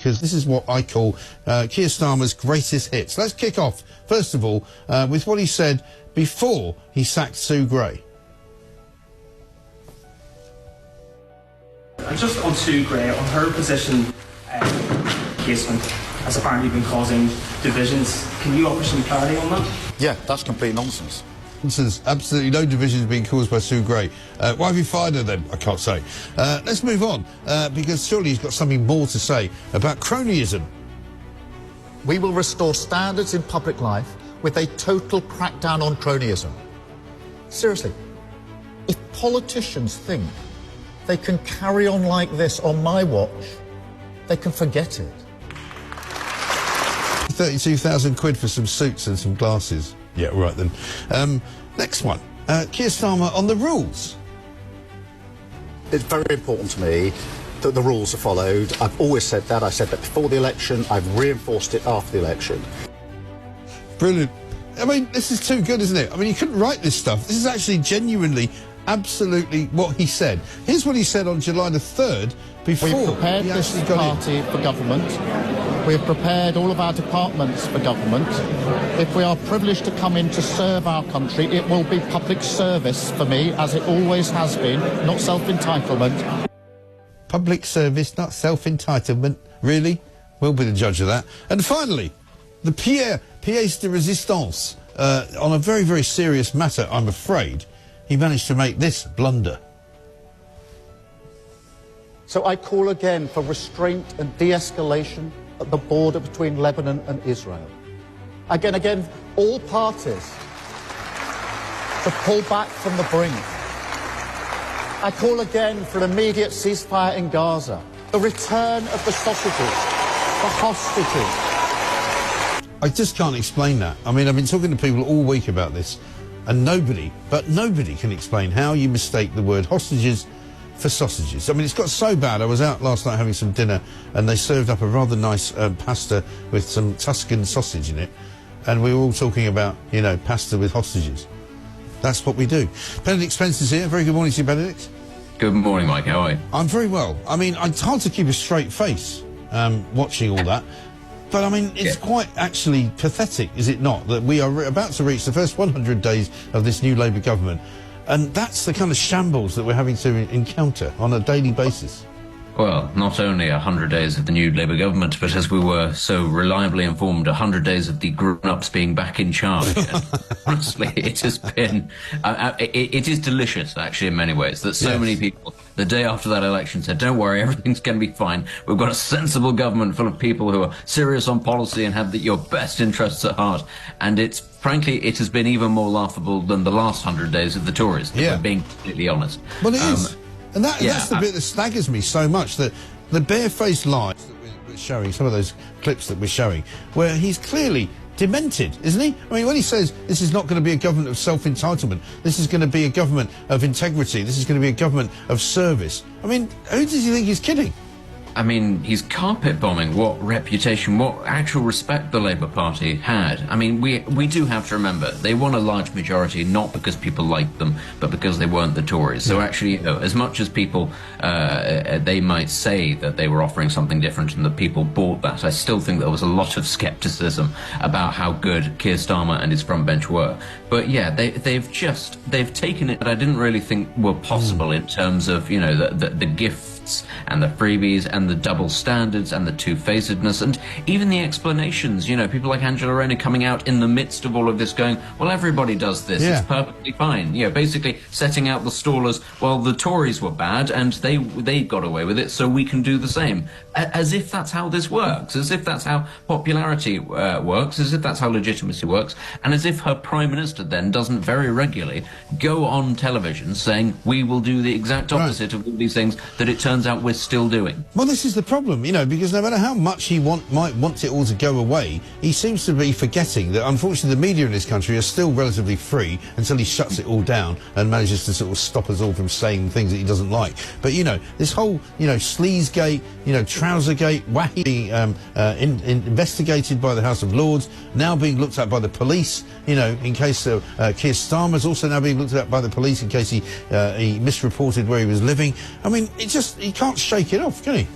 because this is what I call Keir Starmer's greatest hits. Let's kick off, first of all, with what he said before he sacked Sue Gray. And just on Sue Gray, on her position, casement has apparently been causing divisions. Can you offer some clarity on that? Yeah, that's complete nonsense. Nonsense. Absolutely no divisions being caused by Sue Gray. Why have you fired her then? I can't say. Let's move on, because surely he's got something more to say about cronyism. We will restore standards in public life with a total crackdown on cronyism. Seriously, if politicians think they can carry on like this on my watch, they can forget it. 32,000 quid for some suits and some glasses. Yeah, right then. Next one. Keir Starmer on the rules. It's very important to me that the rules are followed. I've always said that. I said that before the election. I've reinforced it after the election. Brilliant. I mean, this is too good, isn't it? I mean, you couldn't write this stuff. This is actually genuinely, absolutely what he said. Here's what he said on July the 3rd before We've prepared he this actually got party for government. We've prepared all of our departments for government. If we are privileged to come in to serve our country, it will be public service for me, as it always has been, not self-entitlement. Public service, not self-entitlement. Really? We'll be the judge of that. And finally, the pièce de résistance. On a very, very serious matter, I'm afraid, he managed to make this blunder. So I call again for restraint and de-escalation at the border between Lebanon and Israel. Again, all parties to pull back from the brink. I call again for an immediate ceasefire in Gaza, the return of the sausages, the hostages. I just can't explain that. I mean, I've been talking to people all week about this, and nobody can explain how you mistake the word hostages for sausages. I mean, it's got so bad. I was out last night having some dinner, and they served up a rather nice pasta with some Tuscan sausage in it, and we were all talking about, you know, pasta with hostages. That's what we do. Benedict Spencer's here. Very good morning to you, Benedict. Good morning, Mike. How are you? I'm very well. I mean, it's hard to keep a straight face watching all that. But, I mean, it's quite actually pathetic, is it not, that we are about to reach the first 100 days of this new Labour government, and that's the kind of shambles that we're having to encounter on a daily basis. Well, not only 100 days of the new Labour government, but as we were so reliably informed, 100 days of the grown-ups being back in charge. And honestly, it has been... it is delicious, actually, in many ways, that so many people, the day after that election, said, don't worry, everything's going to be fine. We've got a sensible government full of people who are serious on policy and have your best interests at heart. And it's... Frankly, it has been even more laughable than the last 100 days of the Tories, if we're being completely honest. Well, it is. And that's the bit that staggers me so much, that the barefaced lies that we're showing, some of those clips that we're showing, where he's clearly demented, isn't he? I mean, when he says this is not going to be a government of self-entitlement, this is going to be a government of integrity, this is going to be a government of service. I mean, who does he think he's kidding? I mean, he's carpet bombing what reputation, what actual respect the Labour Party had. I mean, we do have to remember, they won a large majority not because people liked them, but because they weren't the Tories. So actually, you know, as much as people, they might say that they were offering something different and that people bought that, I still think there was a lot of scepticism about how good Keir Starmer and his front bench were. But yeah, they've taken it that I didn't really think were possible in terms of, you know, the gifts and the freebies and the double standards and the two-facedness and even the explanations. You know, people like Angela Rayner coming out in the midst of all of this going, well, everybody does this, it's perfectly fine. You know, basically setting out the stall as, well, the Tories were bad and they got away with it, so we can do the same. As if that's how this works, as if that's how popularity works, as if that's how legitimacy works, and as if her Prime Minister then doesn't very regularly go on television saying, we will do the exact opposite of all these things that it turns out we're still doing. Well, this is the problem, you know, because no matter how much he might want it all to go away, he seems to be forgetting that, unfortunately, the media in this country are still relatively free until he shuts it all down and manages to sort of stop us all from saying things that he doesn't like. But, you know, this whole, you know, Sleazegate, you know, Trousergate, Wahi being investigated by the House of Lords, now being looked at by the police, you know, in case Keir Starmer's also now being looked at by the police in case he misreported where he was living. I mean, he can't shake it off, can he?